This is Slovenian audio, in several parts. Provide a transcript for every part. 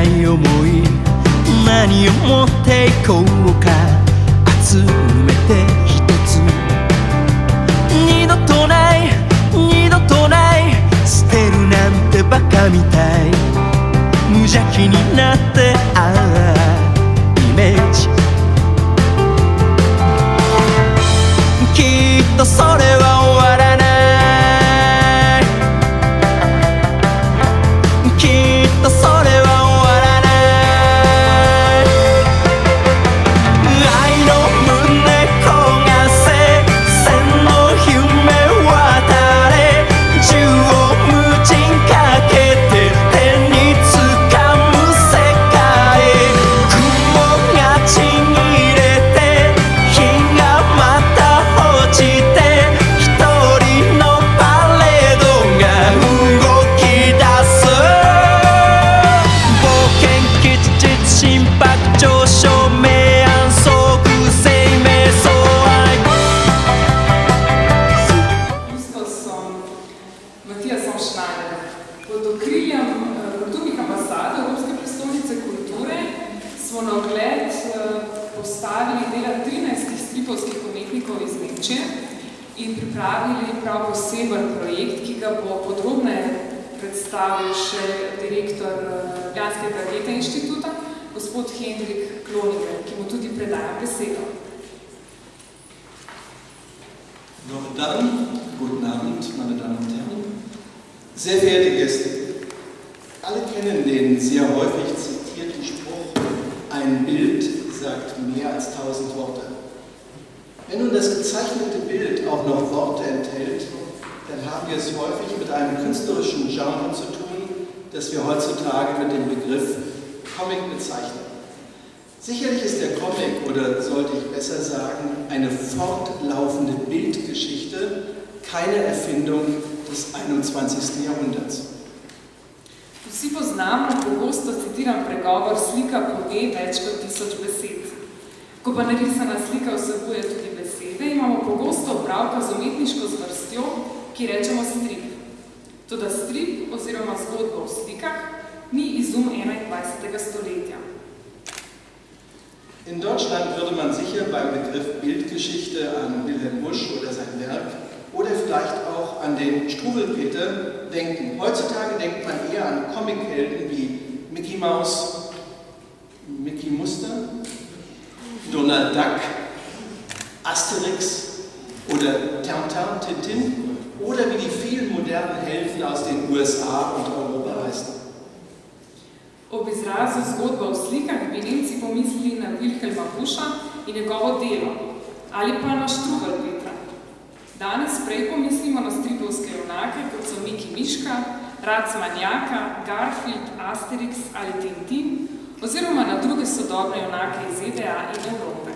ない思い何を持っていこうか集めて一つ二度とない二度とない捨てるなんてバカみたい無邪気になってイメージきっとそれは終わらないきっとそれは終わらない愛の胸焦がせ千の夢渡れ縦横無尽かけて手につかむ世界雲がちぎれて日がまた落ちて一人のパレードが動き出す冒険基地心拍上昇明暗遭遇生命相愛 Isto som Matijasom Schneiderjem. Pod okriljem kulturnih ambasad Evropske prestolnice kulture smo na ogled postavili dela 13 stripovskih umetnikov iz Nemčije in pripravili prav poseben projekt, ki ga bo podrobneje predstavil še direktor Ljubljanskega Goethe-inštituta, gospod Hendrik Kloninger, ki mu tudi predajam besedo. Guten Abend, meine Damen und Herren. Sehr verehrte Gäste, alle kennen den sehr häufig zitierten Spruch, ein Bild sagt mehr als 1000 Worte. Wenn nun das gezeichnete Bild auch noch Worte enthält, dann haben wir es häufig mit einem künstlerischen Genre zu tun, das wir heutzutage mit dem Begriff Comic bezeichnen. Sicherlich ist der Comic, oder sollte ich besser sagen, eine fortlaufende Bildgeschichte, keine Erfindung des 21. Jahrhunderts. Vsi poznamo, pogosto citiram pregovor, slika pove več kot 1000 besed. Ko pa narisana slika vsebuje tudi besede, imamo pogosto opravka z umetniško zvrstjo, ki rečemo strip. Toda strip oziroma zgodba o slikah ni izum 21. stoletja. In Deutschland würde man sicher beim Begriff Bildgeschichte an Wilhelm Busch oder sein Werk oder vielleicht auch an den Struwwelpeter denken. Heutzutage denkt man eher an Comichelden wie Mickey Mouse, Mickey Muster, Donald Duck, Asterix oder Tintin, Tintin oder wie die vielen modernen Helden aus den USA und Europa heißen. Ob izrazu zgodba o slikah bi Nemci pomislili na Wilhelma Buscha in njegovo delo, ali pa na Struwwelpetra. Danes prej pomislimo na stripovske junake, kot so Miki Miška, Rac Manjaka, Garfield, Asterix ali Tintin, oziroma na druge sodobne junake iz ZDA in Evrope.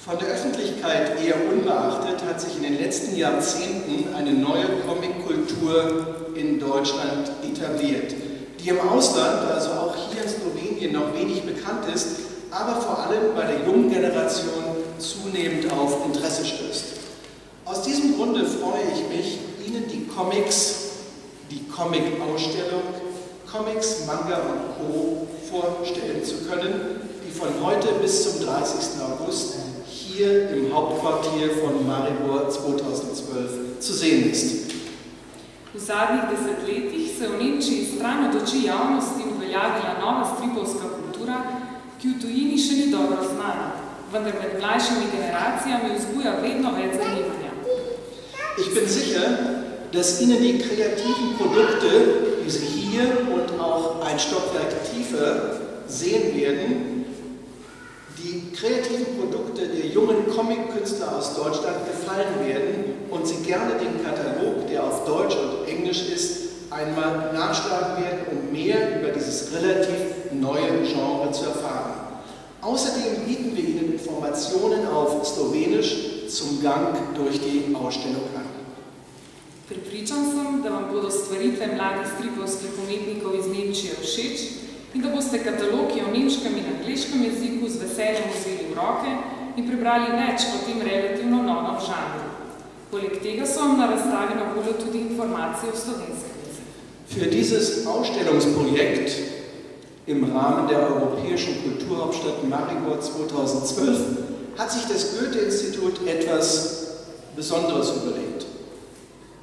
Von der Öffentlichkeit eher unbeachtet hat sich in den letzten Jahrzehnten eine neue Comickultur in Deutschland etabliert, die im Ausland, also auch hier in Slowenien, noch wenig bekannt ist, aber vor allem bei der jungen Generation zunehmend auf Interesse stößt. Aus diesem Grunde freue ich mich, Ihnen die Comics, die Comic-Ausstellung, Comics, Manga und Co. vorstellen zu können, die von heute bis zum 30. August hier im Hauptquartier von Maribor 2012 zu sehen ist. V zadnjih desetletjih se v Nemčiji stran od oči javnosti uveljavila nova stripovska kultura, ki v tujini še ni dobro znana, vendar med mlajšimi generacijami vzbuja vedno več zanimanja. Ich bin sicher, dass Ihnen die kreativen Produkte, die Sie hier und auch ein Stockwerk tiefer sehen werden, die kreativen Produkte der jungen Comic-Künstler aus Deutschland gefallen werden und Sie gerne den Katalog, der auf Deutsch und Englisch ist, einmal nachschlagen werden, um mehr über dieses relativ neue Genre zu erfahren. Außerdem bieten wir Ihnen Informationen auf Slowenisch zum Gang durch die Ausstellung an. Prepričan sem, da vam bodo stvaritve mladih stripovskih umetnikov iz Nemčije všeč in da boste katalog, ki je v nemškem in angleškem jeziku, z veseljem vzeli v roke in prebrali več o tem relativno novem žanru. Poleg tega so vam na razstavi na voljo tudi informacije o slovenskem jeziku. Für dieses Ausstellungsprojekt im Rahmen der Europäischen Kulturhauptstadt Maribor 2012 hat sich das Goethe-Institut etwas Besonderes überlegt.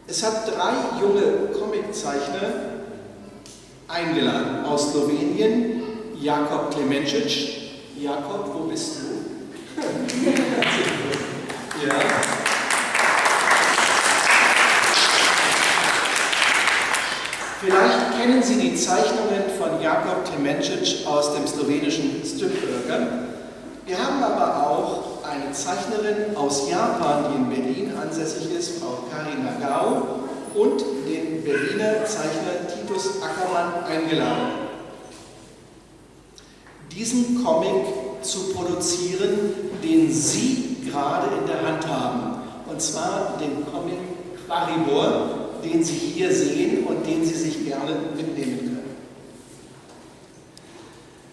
Es hat 3 junge Comiczeichner eingeladen aus Slowenien, Jakob Klemencic. Jakob, wo bist du? Ja. Vielleicht kennen Sie die Zeichnungen von Jakob Klemencic aus dem slowenischen Stripburger. Wir haben aber auch eine Zeichnerin aus Japan, die in Berlin ansässig ist, Frau Kari Nagao, und den Berliner Zeichner Titus Ackermann eingeladen, diesen Comic zu produzieren, den Sie gerade in der Hand haben. Und zwar den Comic Quaribor, den Sie hier sehen und den Sie sich gerne mitnehmen können.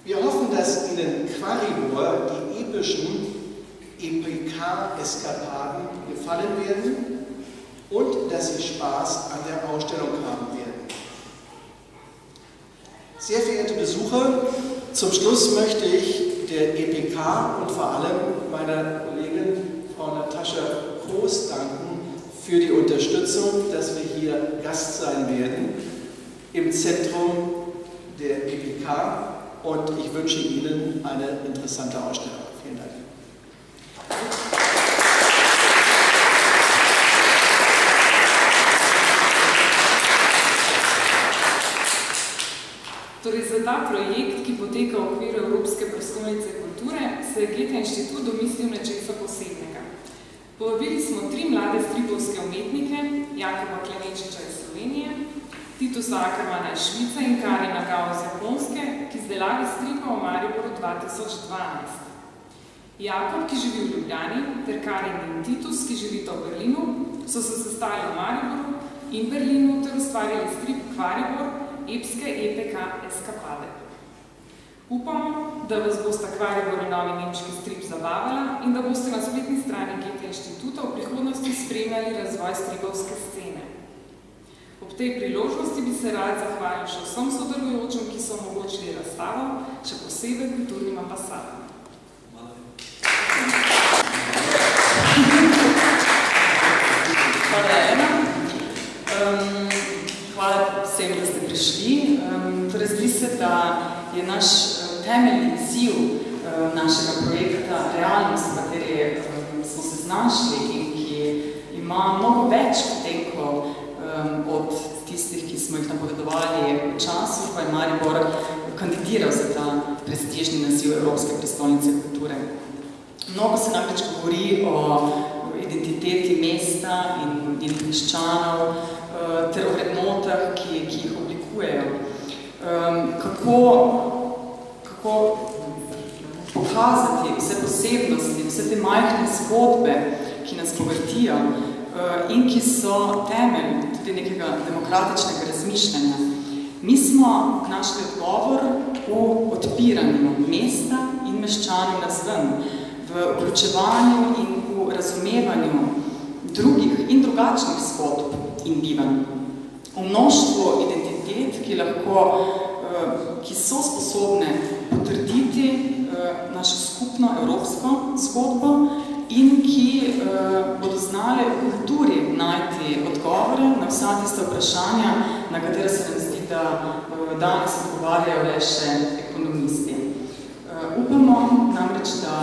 Wir hoffen, dass Ihnen Quaribor, die epischen EPK-Eskapaden gefallen werden und dass Sie Spaß an der Ausstellung haben werden. Sehr verehrte Besucher, zum Schluss möchte ich der EPK und vor allem meiner Kollegin Frau Natascha Kroos danken für die Unterstützung, dass wir hier Gast sein werden im Zentrum der EPK, und ich wünsche Ihnen eine interessante Ausstellung. Vielen Dank. Torej, za ta projekt, ki poteka v okviru Evropske prestolnice kulture, se je Goethe-Inštitut domislil nečesa posebnega. Povabili smo 3 mlade stripovske umetnike, Jakoba Klemenciča iz Slovenije, Titusa Ackermana iz Švice in Kari Nagao iz Japonske, ki izdelali stripa v Mariboru 2012. Jakob, ki živi v Ljubljani, ter Karin in Titus, ki živita v Berlinu, so se sestali v Mariboru in Berlinu ter ustvarjali strip Quaribor, epske EPK eskapade. Upamo, da vas bosta Quaribor in novi nemški strip zabavala in da boste na spletni strani Goethe-Inštituta v prihodnosti spremljali razvoj stripovske scene. Ob tej priložnosti bi se rad zahvalil še vsem sodelujočim, ki so omogočili razstavo, še posebej kulturnim ambasadam. Hvala, Ena. Hvala vsem, da ste prišli. Torej, zdi se, da je naš temeljni izziv našega projekta realnost, v kateri smo se znašli in ki ima mnogo več potenkov od tistih, ki smo jih napovedovali v času, ko je Maribor kandidiral za ta prestižni naziv Evropske prestolnice kulture. Mnogo se namreč govori o identiteti mesta in njenih meščanov ter o vrednotah, ki jih oblikujejo. Kako pokazati vse posebnosti, vse te majhne zgodbe, ki nas bogartijo in ki so temelj tudi nekega demokratičnega razmišljanja. Mi smo našli odgovor v odpiranju mesta in meščanov navzven, v vključevanju in v razumevanju drugih in drugačnih zgodb in bivanj. V mnoštvu identitet, ki so sposobne potrditi našo skupno evropsko zgodbo in ki bodo znale v kulturi najti odgovore na vsa tista vprašanja, na katera se nam zdi, da danes odgovarjajo le še ekonomisti. Upamo namreč, da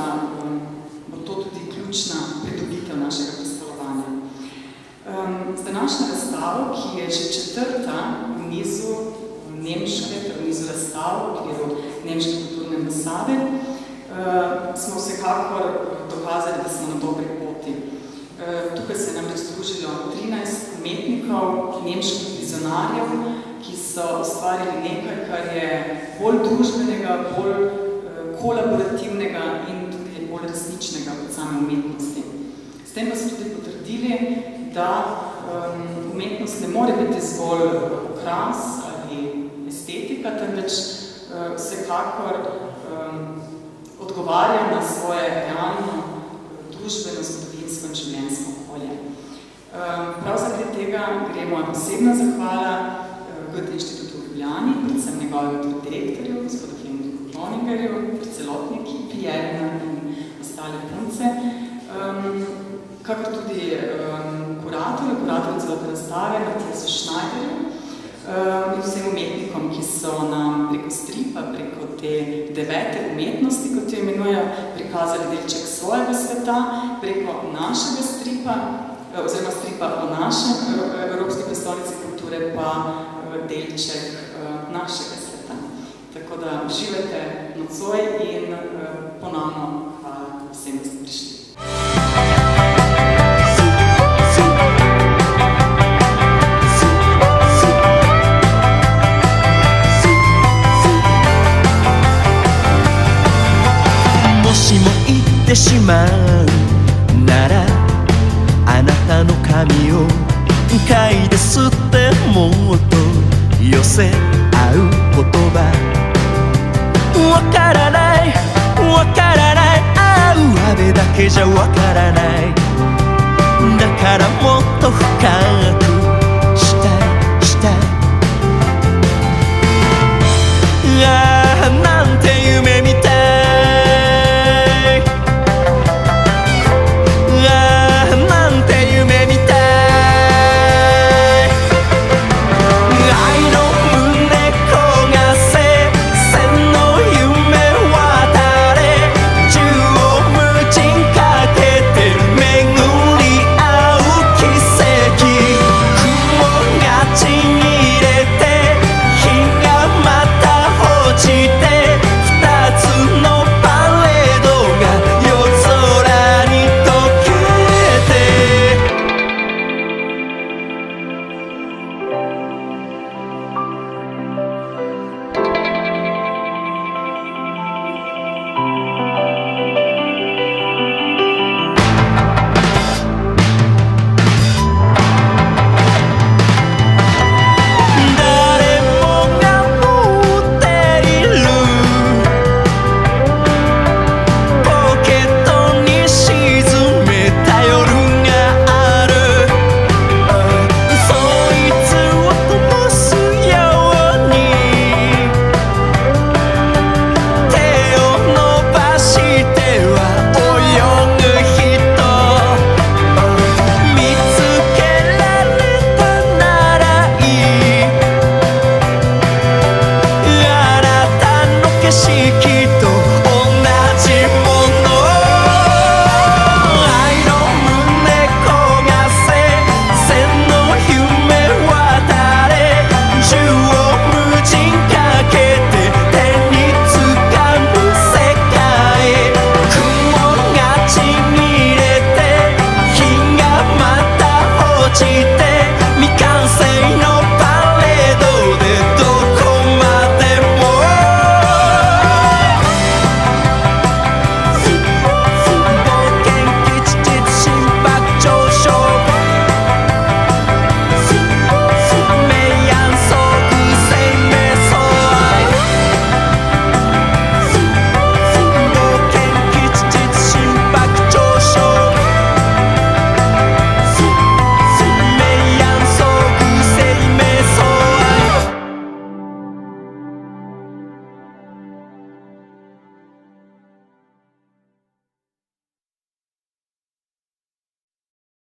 bo to tudi ključna pridobitev našega predstavljanja. Z današnjo razstavo, ki je že 4. v nizu nemške, v nizu razstav, v okviru nemške kulturne ambasade, smo vsekakor dokazali, da smo na dobri poti. Tukaj se je namreč združilo 13 umetnikov, nemških vizionarjev, ki so ustvarili nekaj, kar je bolj družbenega, bolj kolaborativnega in tudi bolj resničnega kot same umetnosti. S tem pa so tudi potrdili, da umetnost ne more biti zgolj okras ali estetika, temveč vsekakor odgovarja na svoje realno, družbeno, zgodovinsko in življenjsko okolje. Prav zaradi tega gre moja posebna zahvala Goethe-Inštitutu v Ljubljani, predvsem njegovemu direktorju, gospodu Henriku Kloningerju, pri celotni ekipi, Jelena in ostale punce, kakor tudi kuratorju celotne razstave, Matijasu Schneiderju, in vsem umetnikom, ki so nam preko stripa, preko te 9. umetnosti, kot jo imenujejo, prikazali delček svojega sveta, preko našega stripa, oziroma stripa o našem Evropski prestolnici kulture, pa delček našega sveta. Tako da živete nocoj in ponovno hvala vsem, da ste prišli.もしも言ってしまうならあなたの髪を嗅いで吸ってもっと寄せ合う言葉わからないわからないあうあべだけじゃわからないだからもっと深くしたいああなんて夢みたい景色